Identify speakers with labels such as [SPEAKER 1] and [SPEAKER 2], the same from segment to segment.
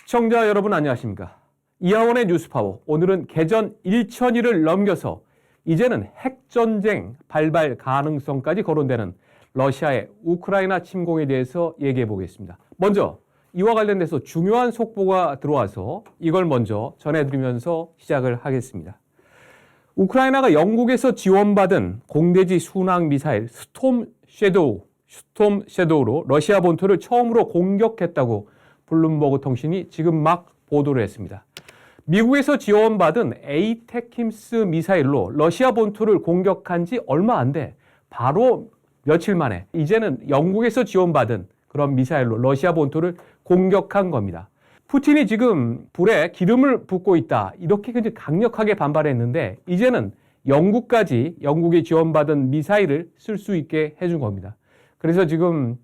[SPEAKER 1] 시청자 여러분 안녕하십니까? 이하원의 뉴스파워. 오늘은 개전 1000일을 넘겨서 이제는 핵전쟁 발발 가능성까지 거론되는 러시아의 우크라이나 침공에 대해서 얘기해 보겠습니다. 먼저 이와 관련돼서 중요한 속보가 들어와서 이걸 먼저 전해드리면서 시작을 하겠습니다. 우크라이나가 영국에서 지원받은 공대지 순항 미사일 스톰 섀도우로 러시아 본토를 처음으로 공격했다고 블룸버그 통신이 지금 막 보도를 했습니다. 미국에서 지원받은 에이테킴스 미사일로 러시아 본토를 공격한 지 얼마 안 돼 바로 며칠 만에 이제는 영국에서 지원받은 그런 미사일로 러시아 본토를 공격한 겁니다. 푸틴이 지금 불에 기름을 붓고 있다 이렇게 굉장히 강력하게 반발했는데 이제는 영국이 지원받은 미사일을 쓸 수 있게 해준 겁니다. 그래서 지금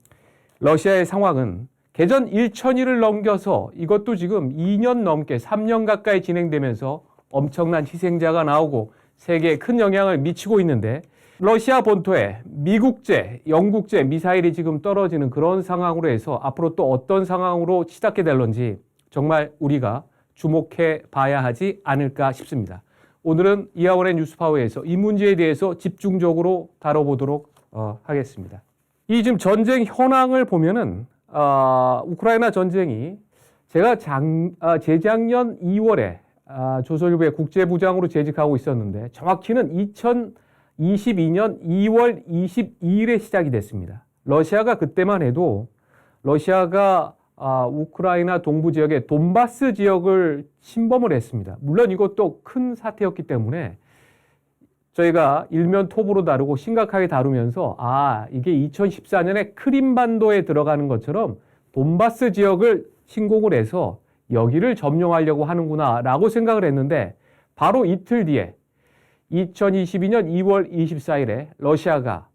[SPEAKER 1] 러시아의 상황은 개전 1000일을 넘겨서 이것도 지금 2년 넘게 3년 가까이 진행되면서 엄청난 희생자가 나오고 세계에 큰 영향을 미치고 있는데 러시아 본토에 미국제, 영국제 미사일이 지금 떨어지는 그런 상황으로 해서 앞으로 또 어떤 상황으로 치닫게 될런지 정말 우리가 주목해 봐야 하지 않을까 싶습니다. 오늘은 이하원의 뉴스파워에서 이 문제에 대해서 집중적으로 다뤄보도록 하겠습니다. 이 지금 전쟁 현황을 보면은 우크라이나 전쟁이 제가 재작년 2월에 조선일보의 국제부장으로 재직하고 있었는데 정확히는 2022년 2월 22일에 시작이 됐습니다. 러시아가 그때만 해도 러시아가 우크라이나 동부 지역의 돈바스 지역을 침범을 했습니다. 물론 이것도 큰 사태였기 때문에 저희가 일면 톱으로 다루고 심각하게 다루면서 이게 2014년에 크림반도에 들어가는 것처럼 돈바스 지역을 침공을 해서 여기를 점령하려고 하는구나 라고 생각을 했는데 바로 이틀 뒤에 2022년 2월 24일에 러시아가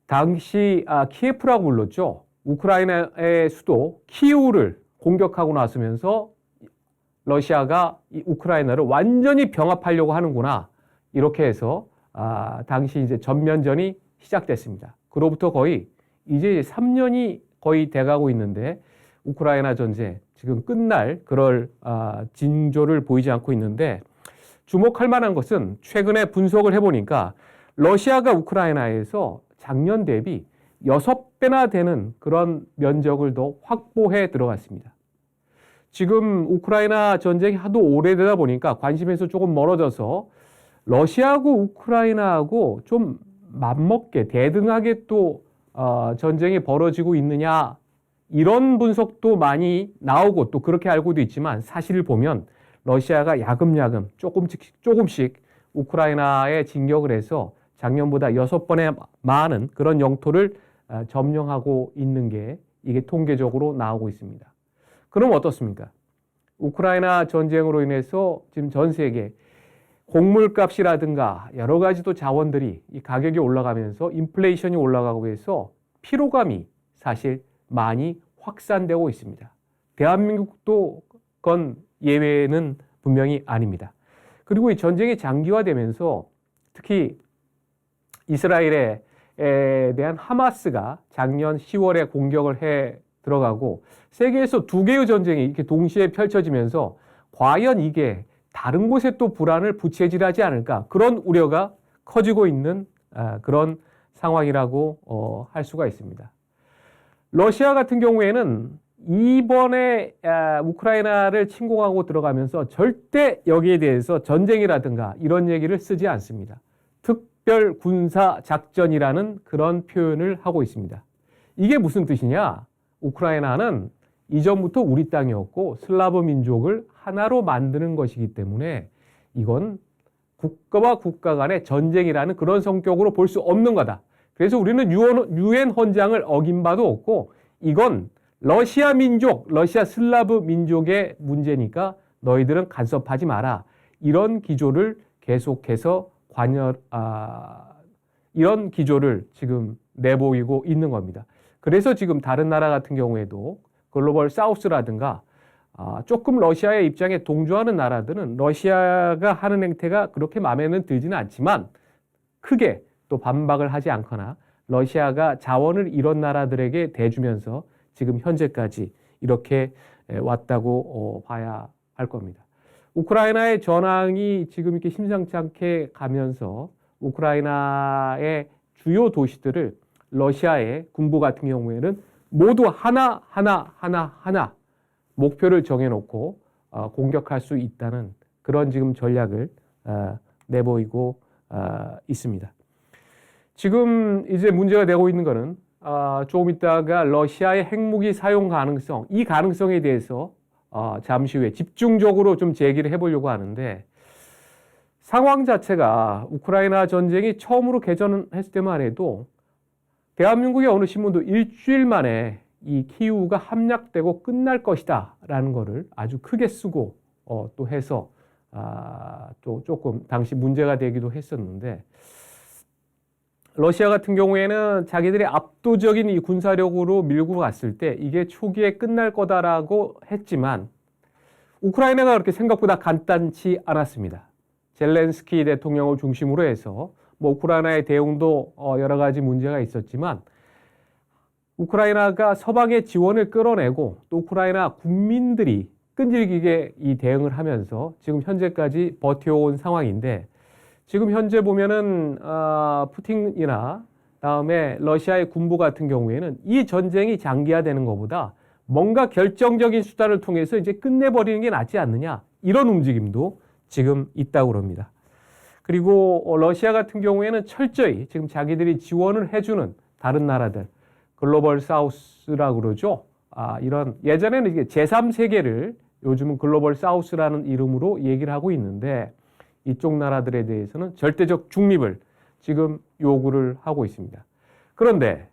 [SPEAKER 1] 당시 키예프라고 불렀죠. 우크라이나의 수도 키이우를 공격하고 나서면서 러시아가 이 우크라이나를 완전히 병합하려고 하는구나. 이렇게 해서 당시 이제 전면전이 시작됐습니다. 그로부터 거의 이제 3년이 거의 돼가고 있는데 우크라이나 전쟁 지금 끝날 그럴 징조를 보이지 않고 있는데 주목할 만한 것은 최근에 분석을 해보니까 러시아가 우크라이나에서 작년 대비 6배나 되는 그런 면적을 더 확보해 들어갔습니다. 지금 우크라이나 전쟁이 하도 오래되다 보니까 관심에서 조금 멀어져서 러시아하고 우크라이나하고 좀 맞먹게 대등하게 또 전쟁이 벌어지고 있느냐 이런 분석도 많이 나오고 또 그렇게 알고도 있지만 사실을 보면 러시아가 야금야금 조금씩 우크라이나에 진격을 해서 작년보다 6번에 많은 그런 영토를 점령하고 있는 게 이게 통계적으로 나오고 있습니다. 그럼 어떻습니까? 우크라이나 전쟁으로 인해서 지금 전 세계 곡물값이라든가 여러 가지 또 자원들이 이 가격이 올라가면서 인플레이션이 올라가고 해서 피로감이 사실 많이 확산되고 있습니다. 대한민국도 건 예외는 분명히 아닙니다. 그리고 이 전쟁이 장기화되면서 특히 이스라엘에 대한 하마스가 작년 10월에 공격을 해 들어가고 세계에서 두 개의 전쟁이 이렇게 동시에 펼쳐지면서 과연 이게 다른 곳에 또 불안을 부채질하지 않을까 그런 우려가 커지고 있는 그런 상황이라고 할 수가 있습니다. 러시아 같은 경우에는 이번에 우크라이나를 침공하고 들어가면서 절대 여기에 대해서 전쟁이라든가 이런 얘기를 쓰지 않습니다. 특별 군사 작전이라는 그런 표현을 하고 있습니다. 이게 무슨 뜻이냐? 우크라이나는 이전부터 우리 땅이었고 슬라브 민족을 하나로 만드는 것이기 때문에 이건 국가와 국가 간의 전쟁이라는 그런 성격으로 볼 수 없는 거다. 그래서 우리는 유엔 헌장을 어긴 바도 없고 이건 러시아 민족, 러시아 슬라브 민족의 문제니까 너희들은 간섭하지 마라. 이런 기조를 계속해서 이런 기조를 지금 내보이고 있는 겁니다. 그래서 지금 다른 나라 같은 경우에도 글로벌 사우스라든가 조금 러시아의 입장에 동조하는 나라들은 러시아가 하는 행태가 그렇게 마음에는 들지는 않지만 크게 또 반박을 하지 않거나 러시아가 자원을 이런 나라들에게 대주면서 지금 현재까지 이렇게 왔다고 봐야 할 겁니다. 우크라이나의 전황이 지금 이렇게 심상치 않게 가면서 우크라이나의 주요 도시들을 러시아의 군부 같은 경우에는 모두 하나 목표를 정해놓고 공격할 수 있다는 그런 지금 전략을 내보이고 있습니다. 지금 이제 문제가 되고 있는 거는 조금 있다가 러시아의 핵무기 사용 가능성, 이 가능성에 대해서 잠시 후에 집중적으로 좀 제기를 해보려고 하는데, 상황 자체가 우크라이나 전쟁이 처음으로 개전했을 때만 해도 대한민국의 어느 신문도 일주일 만에 이 키우가 함락되고 끝날 것이다 라는 거를 아주 크게 쓰고 또 해서 또 조금 당시 문제가 되기도 했었는데, 러시아 같은 경우에는 자기들이 압도적인 이 군사력으로 밀고 갔을 때 이게 초기에 끝날 거다라고 했지만 우크라이나가 그렇게 생각보다 간단치 않았습니다. 젤렌스키 대통령을 중심으로 해서 뭐 우크라이나의 대응도 여러 가지 문제가 있었지만 우크라이나가 서방의 지원을 끌어내고 또 우크라이나 국민들이 끈질기게 이 대응을 하면서 지금 현재까지 버텨온 상황인데, 지금 현재 보면은 푸틴이나 다음에 러시아의 군부 같은 경우에는 이 전쟁이 장기화되는 것보다 뭔가 결정적인 수단을 통해서 이제 끝내버리는 게 낫지 않느냐, 이런 움직임도 지금 있다고 그럽니다. 그리고 러시아 같은 경우에는 철저히 지금 자기들이 지원을 해주는 다른 나라들, 글로벌 사우스라고 그러죠. 이런 예전에는 이게 제3세계를 요즘은 글로벌 사우스라는 이름으로 얘기를 하고 있는데, 이쪽 나라들에 대해서는 절대적 중립을 지금 요구를 하고 있습니다. 그런데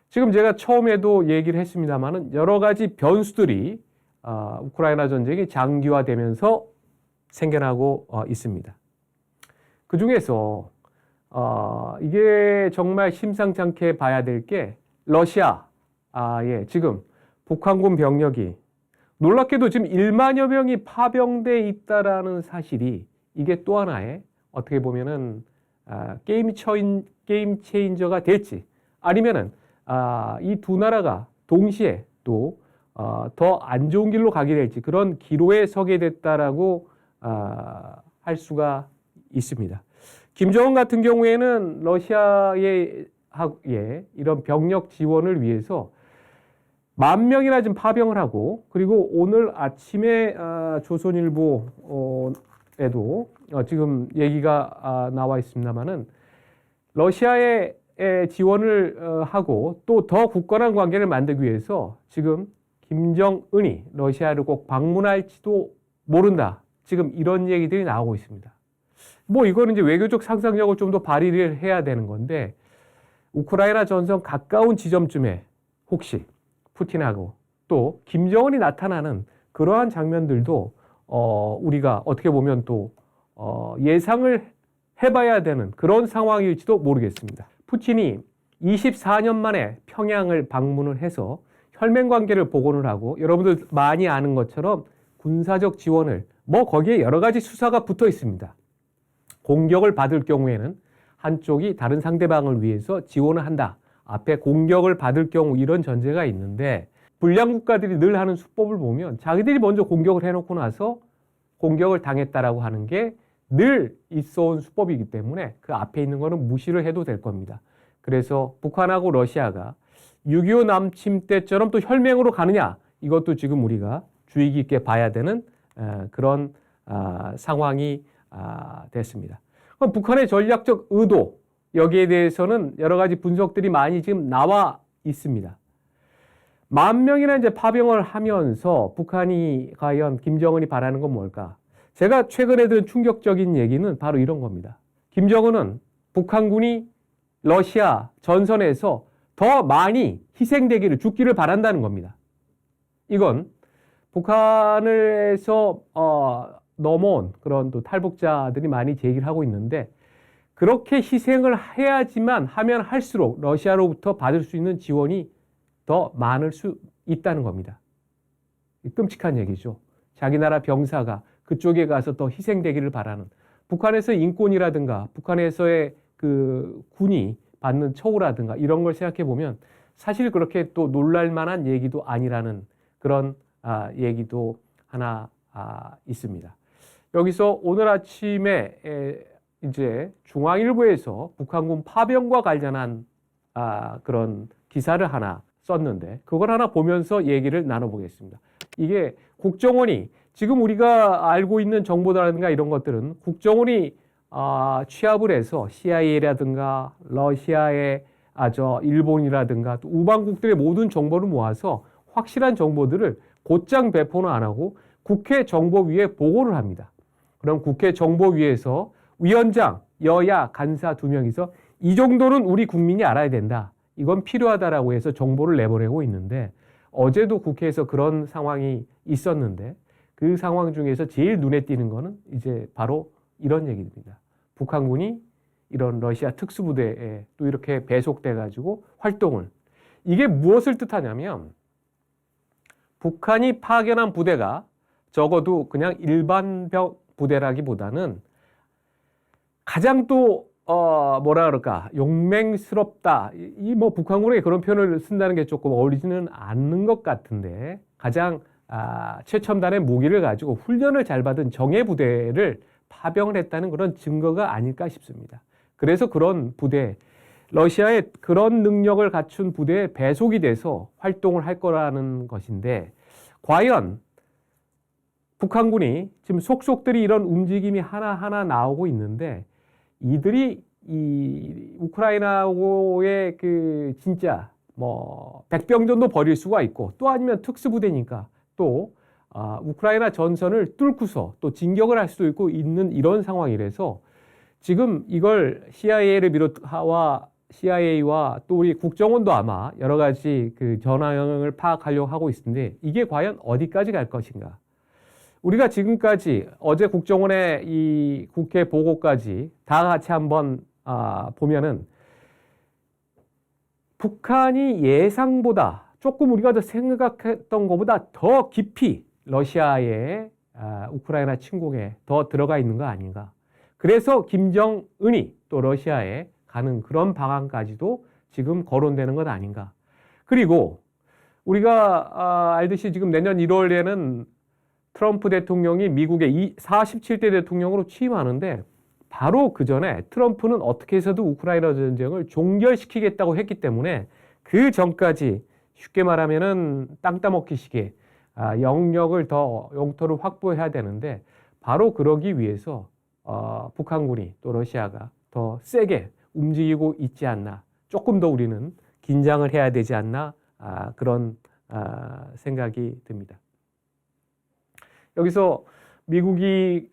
[SPEAKER 1] 지금 제가 처음에도 얘기를 했습니다마는 여러 가지 변수들이 우크라이나 전쟁이 장기화되면서 생겨나고 있습니다. 그 중에서 이게 정말 심상치 않게 봐야 될 게 러시아의 지금 북한군 병력이 놀랍게도 지금 1만여 명이 파병돼 있다라는 사실이, 이게 또 하나의 어떻게 보면은 게임 체인저가 될지, 아니면은 이 두 나라가 동시에 또 더 안 좋은 길로 가게 될지, 그런 기로에 서게 됐다라고 할 수가 있습니다. 김정은 같은 경우에는 러시아의 이런 병력 지원을 위해서 10,000명이나 지금 파병을 하고, 그리고 오늘 아침에 조선일보에도 지금 얘기가 나와 있습니다만은 러시아에 지원을 하고 또 더 굳건한 관계를 만들기 위해서 지금 김정은이 러시아를 꼭 방문할지도 모른다, 지금 이런 얘기들이 나오고 있습니다. 뭐 이거는 이제 외교적 상상력을 좀 더 발휘를 해야 되는 건데, 우크라이나 전선 가까운 지점쯤에 혹시 푸틴하고 또 김정은이 나타나는 그러한 장면들도 우리가 어떻게 보면 또 예상을 해봐야 되는 그런 상황일지도 모르겠습니다. 푸틴이 24년 만에 평양을 방문을 해서 혈맹 관계를 복원을 하고, 여러분들 많이 아는 것처럼 군사적 지원을, 뭐 거기에 여러 가지 수사가 붙어 있습니다. 공격을 받을 경우에는 한쪽이 다른 상대방을 위해서 지원을 한다, 앞에 공격을 받을 경우 이런 전제가 있는데, 불량 국가들이 늘 하는 수법을 보면 자기들이 먼저 공격을 해놓고 나서 공격을 당했다라고 하는 게 늘 있어온 수법이기 때문에 그 앞에 있는 거는 무시를 해도 될 겁니다. 그래서 북한하고 러시아가 6.25 남침 때처럼 또 혈맹으로 가느냐, 이것도 지금 우리가 주의 깊게 봐야 되는 그런 상황이 됐습니다. 그럼 북한의 전략적 의도, 여기에 대해서는 여러 가지 분석들이 많이 지금 나와 있습니다. 10,000명이나 이제 파병을 하면서 북한이 과연 김정은이 바라는 건 뭘까? 제가 최근에 들은 충격적인 얘기는 바로 이런 겁니다. 김정은은 북한군이 러시아 전선에서 더 많이 희생되기를, 죽기를 바란다는 겁니다. 이건 북한에서 넘어온 그런 또 탈북자들이 많이 제기를 하고 있는데, 그렇게 희생을 해야지만 하면 할수록 러시아로부터 받을 수 있는 지원이 더 많을 수 있다는 겁니다. 끔찍한 얘기죠. 자기 나라 병사가 그쪽에 가서 더 희생되기를 바라는, 북한에서 인권이라든가 북한에서의 그 군이 받는 처우라든가 이런 걸 생각해 보면 사실 그렇게 또 놀랄 만한 얘기도 아니라는 그런 얘기도 하나 있습니다. 여기서 오늘 아침에 이제 중앙일보에서 북한군 파병과 관련한 그런 기사를 하나 썼는데 그걸 하나 보면서 얘기를 나눠보겠습니다. 이게 국정원이 지금 우리가 알고 있는 정보라든가 이런 것들은 국정원이 취합을 해서 CIA라든가 러시아의 일본이라든가 또 우방국들의 모든 정보를 모아서 확실한 정보들을 곧장 배포는 안 하고 국회 정보위에 보고를 합니다. 그럼 국회 정보위에서 위원장, 여야, 간사 2명이서 이 정도는 우리 국민이 알아야 된다. 이건 필요하다라고 해서 정보를 내보내고 있는데 어제도 국회에서 그런 상황이 있었는데 그 상황 중에서 제일 눈에 띄는 거는 이제 바로 이런 얘기입니다. 북한군이 이런 러시아 특수부대에 또 이렇게 배속돼 가지고 활동을 이게 무엇을 뜻하냐면 북한이 파견한 부대가 적어도 그냥 일반병 부대라기보다는 가장 또 뭐라 그럴까 용맹스럽다 이 뭐 북한군에게 그런 표현을 쓴다는 게 조금 어울리지는 않는 것 같은데 가장 최첨단의 무기를 가지고 훈련을 잘 받은 정예 부대를 파병을 했다는 그런 증거가 아닐까 싶습니다. 그래서 그런 부대 러시아의 그런 능력을 갖춘 부대에 배속이 돼서 활동을 할 거라는 것인데 과연 북한군이 지금 속속들이 이런 움직임이 하나하나 나오고 있는데 이들이 이 우크라이나하고의 그 진짜 뭐 백병전도 벌일 수가 있고 또 아니면 특수부대니까 또 우크라이나 전선을 뚫고서 또 진격을 할 수도 있고 있는 이런 상황이라서 지금 이걸 CIA와 또 우리 국정원도 아마 여러 가지 그 전황을 파악하려고 하고 있는데 이게 과연 어디까지 갈 것인가? 우리가 지금까지 어제 국정원의 이 국회 보고까지 다 같이 한번 보면은 북한이 예상보다 조금 우리가 더 생각했던 것보다 더 깊이 러시아의 우크라이나 침공에 더 들어가 있는 거 아닌가. 그래서 김정은이 또 러시아에 가는 그런 방안까지도 지금 거론되는 것 아닌가. 그리고 우리가 알듯이 지금 내년 1월에는 트럼프 대통령이 미국의 47대 대통령으로 취임하는데 바로 그 전에 트럼프는 어떻게 해서도 우크라이나 전쟁을 종결시키겠다고 했기 때문에 그 전까지 쉽게 말하면은 땅 따먹기식의 영역을 더 영토를 확보해야 되는데 바로 그러기 위해서 북한군이 또 러시아가 더 세게 움직이고 있지 않나 조금 더 우리는 긴장을 해야 되지 않나 그런 생각이 듭니다. 여기서 미국이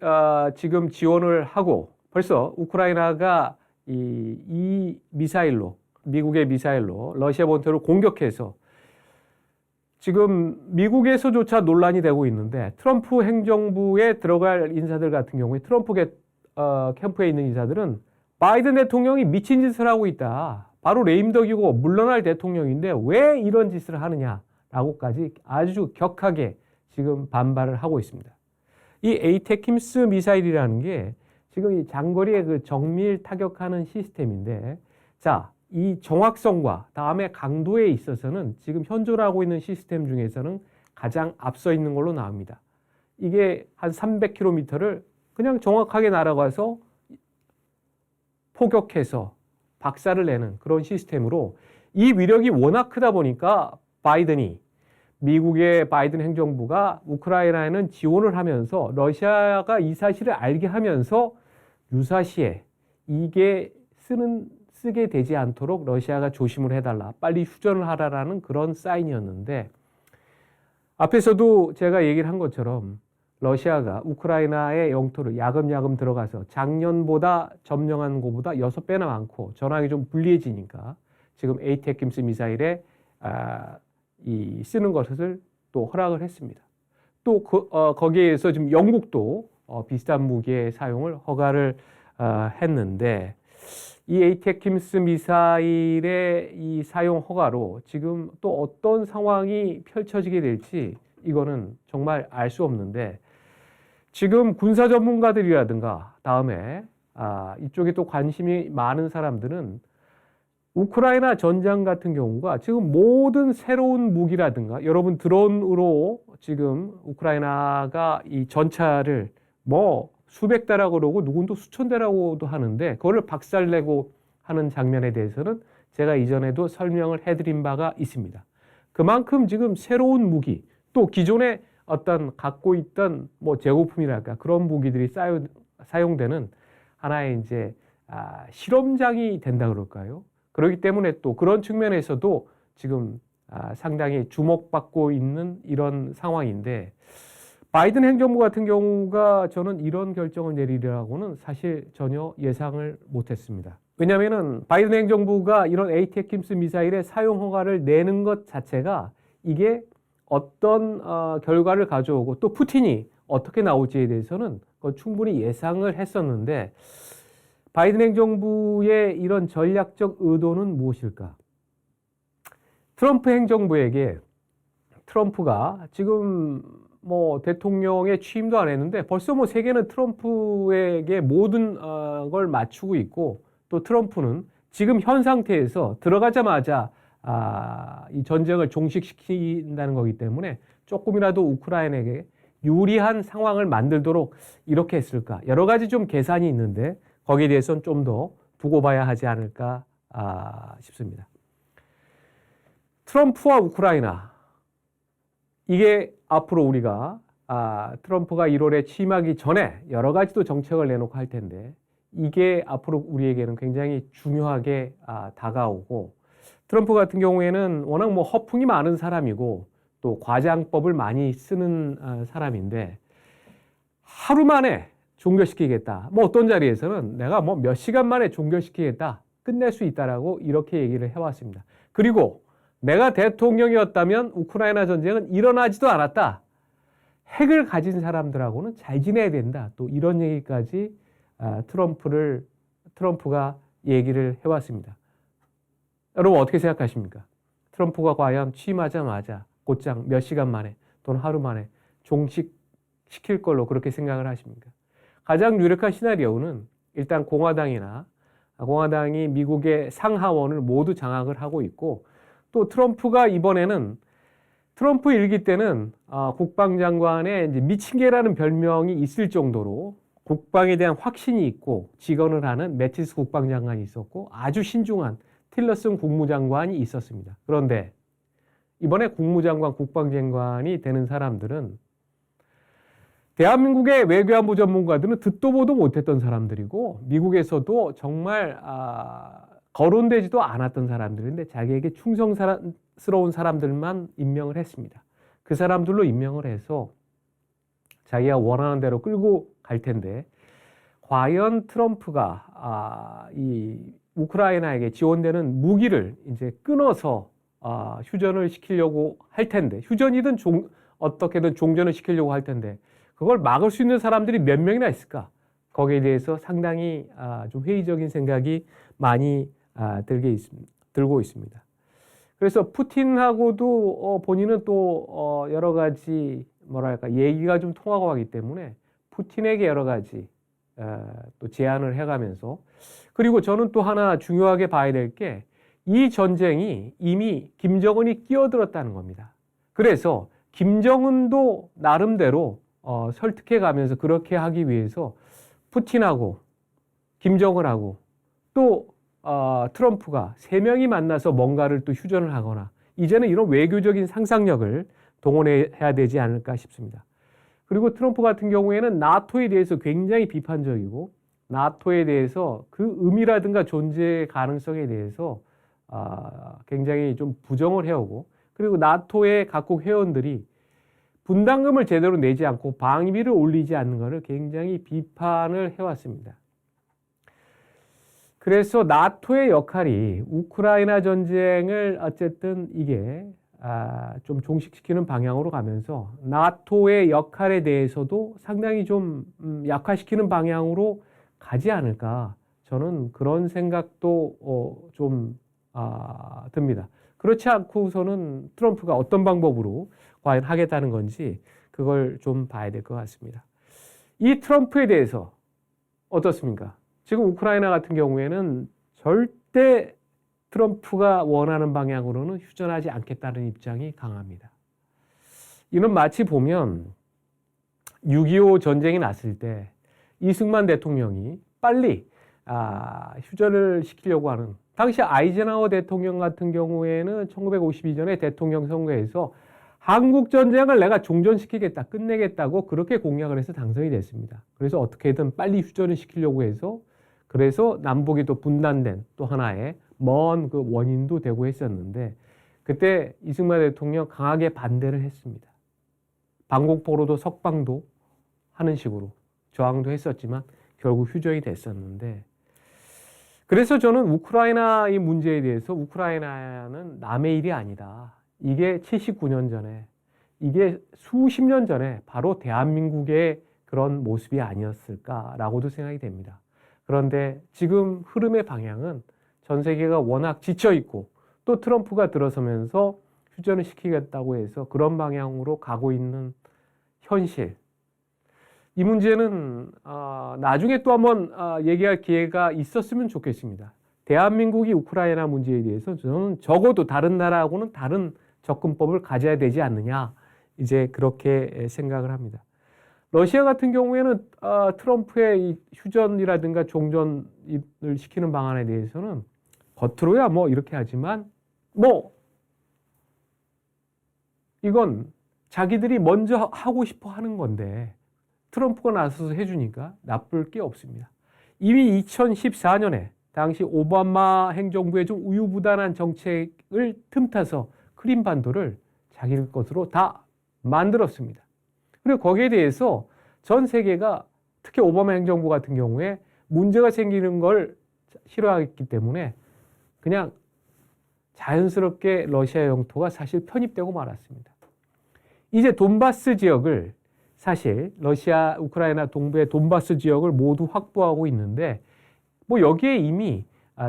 [SPEAKER 1] 지금 지원을 하고 벌써 우크라이나가 이 미사일로 미국의 미사일로 러시아 본토를 공격해서 지금 미국에서조차 논란이 되고 있는데 트럼프 행정부에 들어갈 인사들 같은 경우에 트럼프 캠프에 있는 인사들은 바이든 대통령이 미친 짓을 하고 있다. 바로 레임덕이고 물러날 대통령인데 왜 이런 짓을 하느냐라고까지 아주 격하게 지금 반발을 하고 있습니다. 이 에이테킴스 미사일이라는 게 지금 이 장거리에 그 정밀 타격하는 시스템인데 자, 이 정확성과 다음에 강도에 있어서는 지금 현존하고 있는 시스템 중에서는 가장 앞서 있는 걸로 나옵니다. 이게 한 300km를 그냥 정확하게 날아가서 포격해서 박살을 내는 그런 시스템으로 이 위력이 워낙 크다 보니까 미국의 바이든 행정부가 우크라이나에는 지원을 하면서 러시아가 이 사실을 알게 하면서 유사시에 이게 쓰게 되지 않도록 러시아가 조심을 해달라. 빨리 휴전을 하라라는 그런 사인이었는데 앞에서도 제가 얘기를 한 것처럼 러시아가 우크라이나의 영토를 야금야금 들어가서 작년보다 점령한 것보다 6배나 많고 전황이 좀 불리해지니까 지금 에이테킴스 미사일에 쓰는 것을 또 허락을 했습니다. 또 거기에서 지금 영국도 비슷한 무기의 사용을 허가를 했는데 이 에이테킴스 미사일의 이 사용 허가로 지금 또 어떤 상황이 펼쳐지게 될지 이거는 정말 알 수 없는데 지금 군사 전문가들이라든가 다음에 이쪽에 또 관심이 많은 사람들은 우크라이나 전장 같은 경우가 지금 모든 새로운 무기라든가 여러분 드론으로 지금 우크라이나가 이 전차를 뭐 수백 대라고 그러고 누군도 수천 대라고도 하는데 그거를 박살내고 하는 장면에 대해서는 제가 이전에도 설명을 해드린 바가 있습니다. 그만큼 지금 새로운 무기 또 기존에 어떤 갖고 있던 뭐 재고품이랄까 그런 무기들이 사용되는 하나의 이제 실험장이 된다 그럴까요? 그렇기 때문에 또 그런 측면에서도 지금 상당히 주목받고 있는 이런 상황인데 바이든 행정부 같은 경우가 저는 이런 결정을 내리리라고는 사실 전혀 예상을 못했습니다. 왜냐하면 바이든 행정부가 이런 에이테킴스 미사일의 사용 허가를 내는 것 자체가 이게 어떤 결과를 가져오고 또 푸틴이 어떻게 나올지에 대해서는 충분히 예상을 했었는데 바이든 행정부의 이런 전략적 의도는 무엇일까? 트럼프 행정부에게 트럼프가 지금 뭐 대통령의 취임도 안 했는데 벌써 뭐 세계는 트럼프에게 모든 걸 맞추고 있고 또 트럼프는 지금 현 상태에서 들어가자마자 이 전쟁을 종식시킨다는 거기 때문에 조금이라도 우크라이나에게 유리한 상황을 만들도록 이렇게 했을까? 여러 가지 좀 계산이 있는데 거기에 대해서는 좀 더 두고 봐야 하지 않을까 싶습니다. 트럼프와 우크라이나 이게 앞으로 우리가 트럼프가 1월에 취임하기 전에 여러 가지 또 정책을 내놓고 할 텐데 이게 앞으로 우리에게는 굉장히 중요하게 다가오고 트럼프 같은 경우에는 워낙 뭐 허풍이 많은 사람이고 또 과장법을 많이 쓰는 사람인데 하루 만에 종결시키겠다. 뭐 어떤 자리에서는 내가 뭐 몇 시간 만에 종결시키겠다. 끝낼 수 있다라고 이렇게 얘기를 해왔습니다. 그리고 내가 대통령이었다면 우크라이나 전쟁은 일어나지도 않았다. 핵을 가진 사람들하고는 잘 지내야 된다. 또 이런 얘기까지 트럼프가 얘기를 해왔습니다. 여러분 어떻게 생각하십니까? 트럼프가 과연 취임하자마자 곧장 몇 시간 만에 또는 하루 만에 종식시킬 걸로 그렇게 생각을 하십니까? 가장 유력한 시나리오는 일단 공화당이 미국의 상하원을 모두 장악을 하고 있고 또 트럼프가 이번에는 트럼프 일기 때는 국방장관의 이제 미친 개라는 별명이 있을 정도로 국방에 대한 확신이 있고 직언을 하는 매티스 국방장관이 있었고 아주 신중한 틸러슨 국무장관이 있었습니다. 그런데 이번에 국무장관, 국방장관이 되는 사람들은 대한민국의 외교안보 전문가들은 듣도 보도 못했던 사람들이고 미국에서도 정말 거론되지도 않았던 사람들인데 자기에게 충성스러운 사람들만 임명을 했습니다. 그 사람들로 임명을 해서 자기가 원하는 대로 끌고 갈 텐데 과연 트럼프가 이 우크라이나에게 지원되는 무기를 이제 끊어서 휴전을 시키려고 할 텐데 휴전이든 어떻게든 종전을 시키려고 할 텐데 그걸 막을 수 있는 사람들이 몇 명이나 있을까? 거기에 대해서 상당히 좀 회의적인 생각이 많이 들고 있습니다. 그래서 푸틴하고도 본인은 또 여러 가지 뭐랄까 얘기가 좀 통하고 하기 때문에 푸틴에게 여러 가지 또 제안을 해가면서 그리고 저는 또 하나 중요하게 봐야 될 게 이 전쟁이 이미 김정은이 끼어들었다는 겁니다. 그래서 김정은도 나름대로 설득해 가면서 그렇게 하기 위해서 푸틴하고 김정은하고 또 트럼프가 세 명이 만나서 뭔가를 또 휴전을 하거나 이제는 이런 외교적인 상상력을 동원해야 되지 않을까 싶습니다. 그리고 트럼프 같은 경우에는 나토에 대해서 굉장히 비판적이고 나토에 대해서 그 의미라든가 존재 가능성에 대해서 굉장히 좀 부정을 해오고 그리고 나토의 각국 회원들이 분담금을 제대로 내지 않고 방위비를 올리지 않는 것을 굉장히 비판을 해왔습니다. 그래서 나토의 역할이 우크라이나 전쟁을 어쨌든 이게 좀 종식시키는 방향으로 가면서 나토의 역할에 대해서도 상당히 좀 약화시키는 방향으로 가지 않을까 저는 그런 생각도 좀 듭니다. 그렇지 않고서는 트럼프가 어떤 방법으로 과연 하겠다는 건지 그걸 좀 봐야 될 것 같습니다. 이 트럼프에 대해서 어떻습니까? 지금 우크라이나 같은 경우에는 절대 트럼프가 원하는 방향으로는 휴전하지 않겠다는 입장이 강합니다. 이는 마치 보면 6.25 전쟁이 났을 때 이승만 대통령이 빨리 휴전을 시키려고 하는, 당시 아이젠하워 대통령 같은 경우에는 1952년에 대통령 선거에서 한국 전쟁을 내가 종전시키겠다, 끝내겠다고 그렇게 공약을 해서 당선이 됐습니다. 그래서 어떻게든 빨리 휴전을 시키려고 해서, 그래서 남북이 또 분단된 또 하나의 먼 그 원인도 되고 했었는데, 그때 이승만 대통령 강하게 반대를 했습니다. 방공포로도 석방도 하는 식으로 저항도 했었지만 결국 휴전이 됐었는데, 그래서 저는 우크라이나 이 문제에 대해서 우크라이나는 남의 일이 아니다. 이게 79년 전에, 이게 수십 년 전에 바로 대한민국의 그런 모습이 아니었을까라고도 생각이 됩니다. 그런데 지금 흐름의 방향은 전 세계가 워낙 지쳐있고 또 트럼프가 들어서면서 휴전을 시키겠다고 해서 그런 방향으로 가고 있는 현실. 이 문제는 나중에 또 한번 얘기할 기회가 있었으면 좋겠습니다. 대한민국이 우크라이나 문제에 대해서 저는 적어도 다른 나라하고는 다른 접근법을 가져야 되지 않느냐, 이제 그렇게 생각을 합니다. 러시아 같은 경우에는 트럼프의 이 휴전이라든가 종전을 시키는 방안에 대해서는 겉으로야 뭐 이렇게 하지만 뭐 이건 자기들이 먼저 하고 싶어 하는 건데 트럼프가 나서서 해주니까 나쁠 게 없습니다. 이미 2014년에 당시 오바마 행정부의 좀 우유부단한 정책을 틈타서 크림반도를 자기 것으로 다 만들었습니다. 그리고 거기에 대해서 전 세계가 특히 오바마 행정부 같은 경우에 문제가 생기는 걸 싫어했기 때문에 그냥 자연스럽게 러시아 영토가 사실 편입되고 말았습니다. 이제 돈바스 지역을, 사실 러시아, 우크라이나 동부의 돈바스 지역을 모두 확보하고 있는데, 뭐 여기에 이미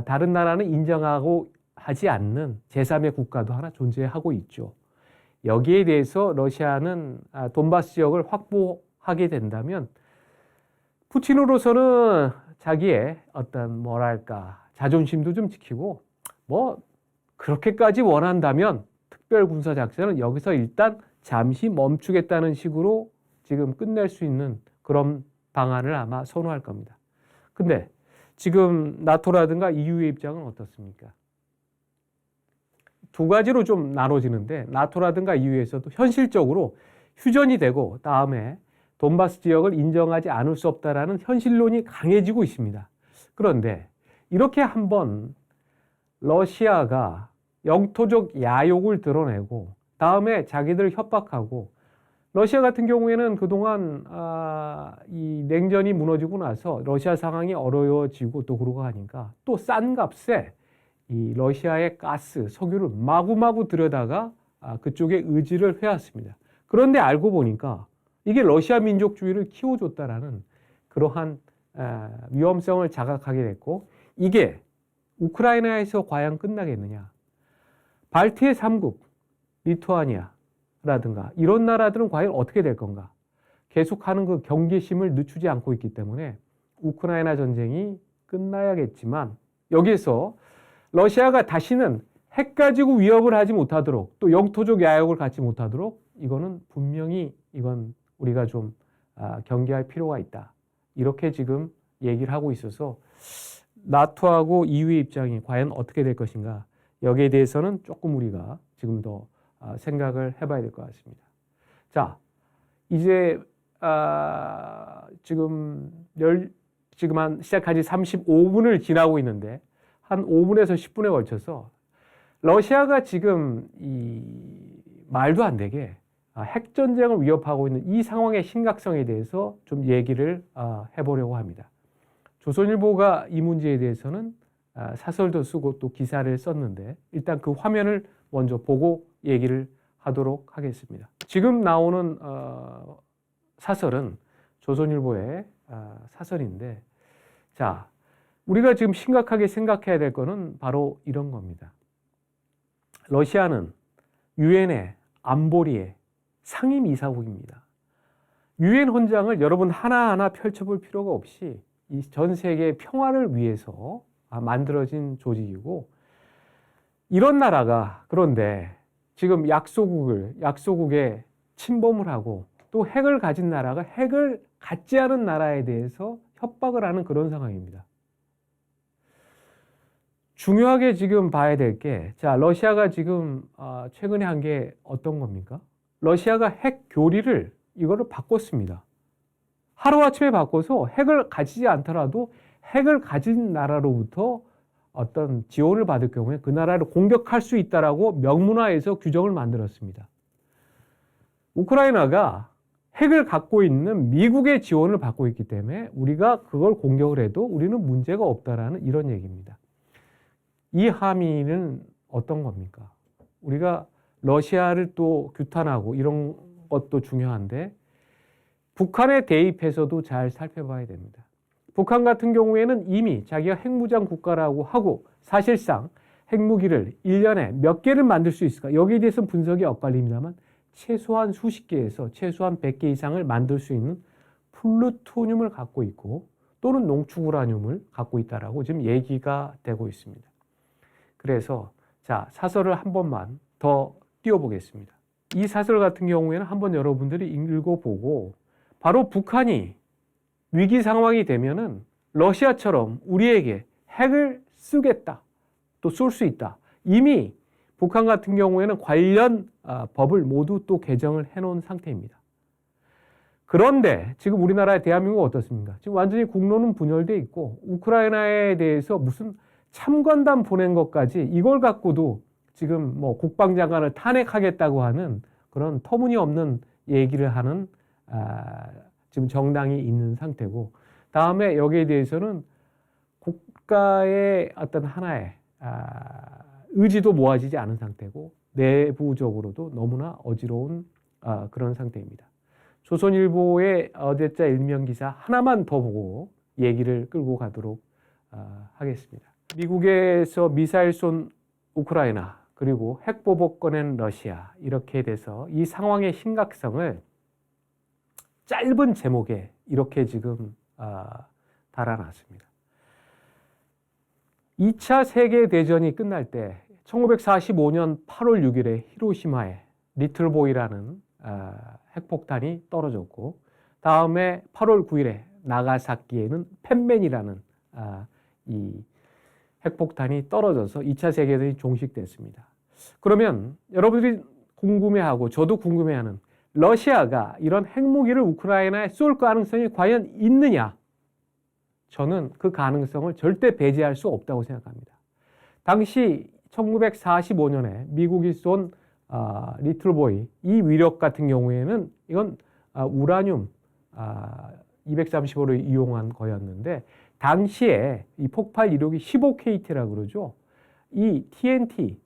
[SPEAKER 1] 다른 나라는 인정하고 하지 않는 제3의 국가도 하나 존재하고 있죠. 여기에 대해서 러시아는 돈바스 지역을 확보하게 된다면 푸틴으로서는 자기의 어떤 뭐랄까 자존심도 좀 지키고, 뭐 그렇게까지 원한다면 특별 군사 작전은 여기서 일단 잠시 멈추겠다는 식으로 지금 끝낼 수 있는 그런 방안을 아마 선호할 겁니다. 근데 지금 나토라든가 EU의 입장은 어떻습니까? 두 가지로 좀 나눠지는데, 나토라든가 EU에서도 현실적으로 휴전이 되고 다음에 돈바스 지역을 인정하지 않을 수 없다라는 현실론이 강해지고 있습니다. 그런데 이렇게 한번 러시아가 영토적 야욕을 드러내고 다음에 자기들 협박하고, 러시아 같은 경우에는 그동안 이 냉전이 무너지고 나서 러시아 상황이 어려워지고 또 그러고 하니까 또 싼 값에 이 러시아의 가스, 석유를 마구마구 들여다가 그쪽에 의지를 해왔습니다. 그런데 알고 보니까 이게 러시아 민족주의를 키워줬다라는 그러한 위험성을 자각하게 됐고, 이게 우크라이나에서 과연 끝나겠느냐. 발트의 3국, 리투아니아라든가 이런 나라들은 과연 어떻게 될 건가. 계속하는 그 경계심을 늦추지 않고 있기 때문에 우크라이나 전쟁이 끝나야겠지만, 여기에서 러시아가 다시는 핵 가지고 위협을 하지 못하도록, 또 영토적 야욕을 갖지 못하도록, 이거는 분명히 이건 우리가 좀 경계할 필요가 있다. 이렇게 지금 얘기를 하고 있어서 나토하고 EU의 입장이 과연 어떻게 될 것인가, 여기에 대해서는 조금 우리가 지금 더 생각을 해봐야 될 것 같습니다. 자, 이제 지금 한 시작한 지 35분을 지나고 있는데 한 5분에서 10분에 걸쳐서 러시아가 지금 이 말도 안 되게 핵전쟁을 위협하고 있는 이 상황의 심각성에 대해서 좀 얘기를 해보려고 합니다. 조선일보가 이 문제에 대해서는 사설도 쓰고 또 기사를 썼는데, 일단 그 화면을 먼저 보고 얘기를 하도록 하겠습니다. 지금 나오는 사설은 조선일보의 사설인데, 자, 우리가 지금 심각하게 생각해야 될 거는 바로 이런 겁니다. 러시아는 유엔의 안보리의 상임이사국입니다. 유엔 헌장을 여러분 하나하나 펼쳐볼 필요가 없이 이 전 세계 평화를 위해서 만들어진 조직이고, 이런 나라가 그런데 지금 약소국에 침범을 하고 또 핵을 가진 나라가 핵을 갖지 않은 나라에 대해서 협박을 하는 그런 상황입니다. 중요하게 지금 봐야 될 게, 자, 러시아가 지금 최근에 한 게 어떤 겁니까? 러시아가 핵 교리를 이거를 바꿨습니다. 하루아침에 바꿔서 핵을 가지지 않더라도 핵을 가진 나라로부터 어떤 지원을 받을 경우에 그 나라를 공격할 수 있다라고 명문화해서 규정을 만들었습니다. 우크라이나가 핵을 갖고 있는 미국의 지원을 받고 있기 때문에 우리가 그걸 공격을 해도 우리는 문제가 없다라는 이런 얘기입니다. 이 함의는 어떤 겁니까? 우리가 러시아를 또 규탄하고 이런 것도 중요한데 북한에 대입해서도 잘 살펴봐야 됩니다. 북한 같은 경우에는 이미 자기가 핵무장 국가라고 하고 사실상 핵무기를 1년에 몇 개를 만들 수 있을까? 여기에 대해서는 분석이 엇갈립니다만 최소한 수십 개에서 최소한 100개 이상을 만들 수 있는 플루토늄을 갖고 있고 또는 농축우라늄을 갖고 있다라고 지금 얘기가 되고 있습니다. 그래서 자, 사설을 한 번만 더 띄워보겠습니다. 이 사설 같은 경우에는 한번 여러분들이 읽어보고 바로 북한이 위기 상황이 되면은 러시아처럼 우리에게 핵을 쓰겠다, 또 쏠 수 있다. 이미 북한 같은 경우에는 관련 법을 모두 또 개정을 해놓은 상태입니다. 그런데 지금 우리나라의 대한민국은 어떻습니까? 지금 완전히 국론은 분열돼 있고 우크라이나에 대해서 무슨 참관단 보낸 것까지 이걸 갖고도 지금 뭐 국방장관을 탄핵하겠다고 하는 그런 터무니없는 얘기를 하는 지금 정당이 있는 상태고, 다음에 여기에 대해서는 국가의 어떤 하나의 의지도 모아지지 않은 상태고 내부적으로도 너무나 어지러운 그런 상태입니다. 조선일보의 어제자 일면 기사 하나만 더 보고 얘기를 끌고 가도록 하겠습니다. 미국에서 미사일 쏜 우크라이나 그리고 핵보복 꺼낸 러시아, 이렇게 돼서 이 상황의 심각성을 짧은 제목에 이렇게 지금 달아놨습니다. 2차 세계대전이 끝날 때 1945년 8월 6일에 히로시마에 리틀보이라는 핵폭탄이 떨어졌고, 다음에 8월 9일에 나가사키에는 펜맨이라는 이 핵폭탄이 떨어져서 2차 세계대전이 종식됐습니다. 그러면 여러분들이 궁금해하고 저도 궁금해하는, 러시아가 이런 핵무기를 우크라이나에 쏠 가능성이 과연 있느냐? 저는 그 가능성을 절대 배제할 수 없다고 생각합니다. 당시 1945년에 미국이 쏜 리틀보이, 이 위력 같은 경우에는 이건 우라늄 235를 이용한 거였는데, 당시에 이 폭발 이력이 15KT라고 그러죠. 이 TNT의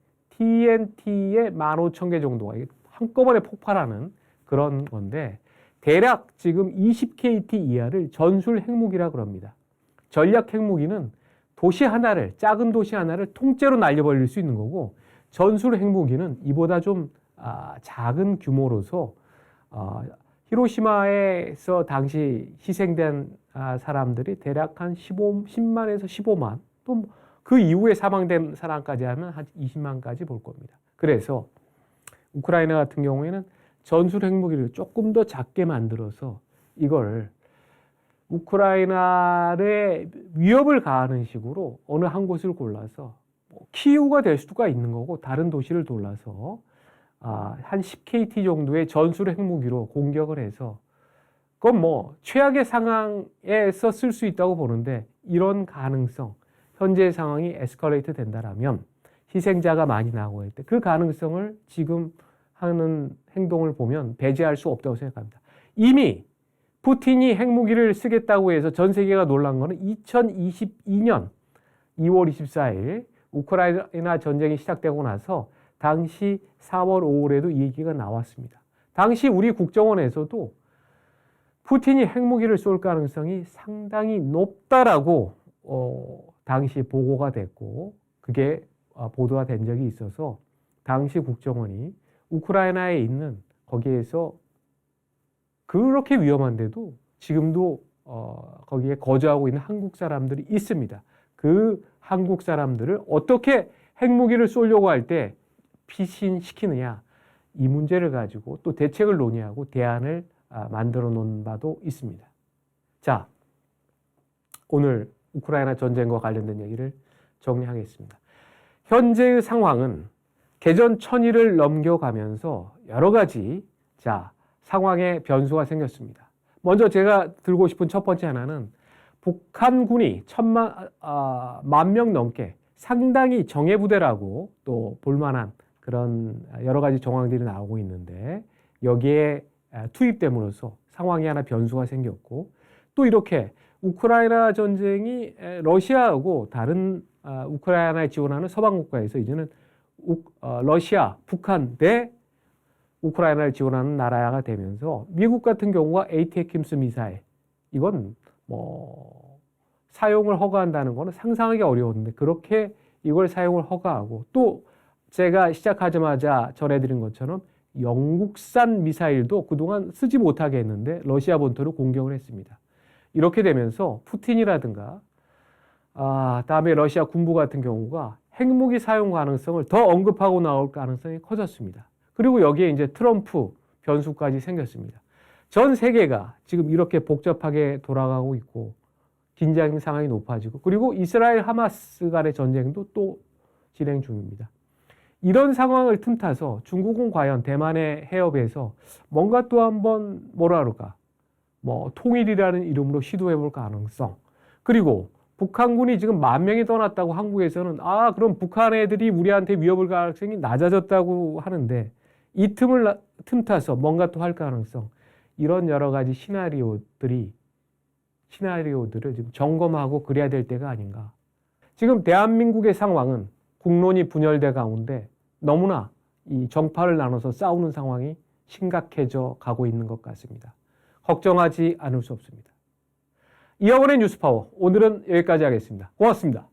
[SPEAKER 1] 15,000개 정도가 한꺼번에 폭발하는 그런 건데, 대략 지금 20KT 이하를 전술 핵무기라고 그럽니다. 전략 핵무기는 도시 하나를, 작은 도시 하나를 통째로 날려버릴 수 있는 거고, 전술 핵무기는 이보다 좀 작은 규모로서 히로시마에서 당시 희생된 사람들이 대략 한 10만에서 15만, 또 그 이후에 사망된 사람까지 하면 한 20만까지 볼 겁니다. 그래서 우크라이나 같은 경우에는 전술 핵무기를 조금 더 작게 만들어서 이걸 우크라이나의 위협을 가하는 식으로 어느 한 곳을 골라서 키이우가 될 수가 있는 거고, 다른 도시를 골라서 한 10KT 정도의 전술 핵무기로 공격을 해서, 그건 뭐 최악의 상황에서 쓸 수 있다고 보는데, 이런 가능성, 현재 상황이 에스컬레이트 된다라면 희생자가 많이 나오고 할 때 그 가능성을 지금 하는 행동을 보면 배제할 수 없다고 생각합니다. 이미 푸틴이 핵무기를 쓰겠다고 해서 전 세계가 놀란 거는 2022년 2월 24일 우크라이나 전쟁이 시작되고 나서 당시 4월 5일에도 이 얘기가 나왔습니다. 당시 우리 국정원에서도 푸틴이 핵무기를 쏠 가능성이 상당히 높다라고 당시 보고가 됐고, 그게 보도가 된 적이 있어서 당시 국정원이 우크라이나에 있는 거기에서 그렇게 위험한데도 지금도 거기에 거주하고 있는 한국 사람들이 있습니다. 그 한국 사람들을 어떻게 핵무기를 쏘려고 할 때 피신시키느냐, 이 문제를 가지고 또 대책을 논의하고 대안을 만들어 놓은 바도 있습니다. 자, 오늘 우크라이나 전쟁과 관련된 얘기를 정리하겠습니다. 현재의 상황은 개전 1000일을 넘겨가면서 여러 가지 상황에 변수가 생겼습니다. 먼저 제가 들고 싶은 첫 번째 하나는 북한군이 10,000명 넘게 상당히 정예부대라고 또 볼만한 그런 여러 가지 정황들이 나오고 있는데 여기에 투입됨으로써 상황이 하나 변수가 생겼고 또 이렇게 우크라이나 전쟁이 러시아하고 다른 우크라이나에 지원하는 서방 국가에서 이제는 러시아, 북한 대 우크라이나를 지원하는 나라가 되면서 미국 같은 경우가 ATACMS 미사일 이건 뭐 사용을 허가한다는 거는 상상하기 어려웠는데 그렇게 이걸 사용을 허가하고 또 제가 시작하자마자 전해드린 것처럼 영국산 미사일도 그동안 쓰지 못하게 했는데 러시아 본토를 공격을 했습니다. 이렇게 되면서 푸틴이라든가 다음에 러시아 군부 같은 경우가 핵무기 사용 가능성을 더 언급하고 나올 가능성이 커졌습니다. 그리고 여기에 이제 트럼프 변수까지 생겼습니다. 전 세계가 지금 이렇게 복잡하게 돌아가고 있고 긴장 상황이 높아지고 그리고 이스라엘 하마스 간의 전쟁도 또 진행 중입니다. 이런 상황을 틈타서 중국은 과연 대만의 해협에서 뭔가 또 한번 뭐라 그럴까 뭐 통일이라는 이름으로 시도해볼 가능성 그리고 북한군이 지금 10,000명이 떠났다고 한국에서는 그럼 북한 애들이 우리한테 위협을 가능성이 낮아졌다고 하는데 이 틈을 틈타서 뭔가 또 할 가능성 이런 여러 가지 시나리오들을 지금 점검하고 그래야 될 때가 아닌가. 지금 대한민국의 상황은 국론이 분열돼 가운데 너무나 이 정파를 나눠서 싸우는 상황이 심각해져 가고 있는 것 같습니다. 걱정하지 않을 수 없습니다. 이영훈의 뉴스파워 오늘은 여기까지 하겠습니다. 고맙습니다.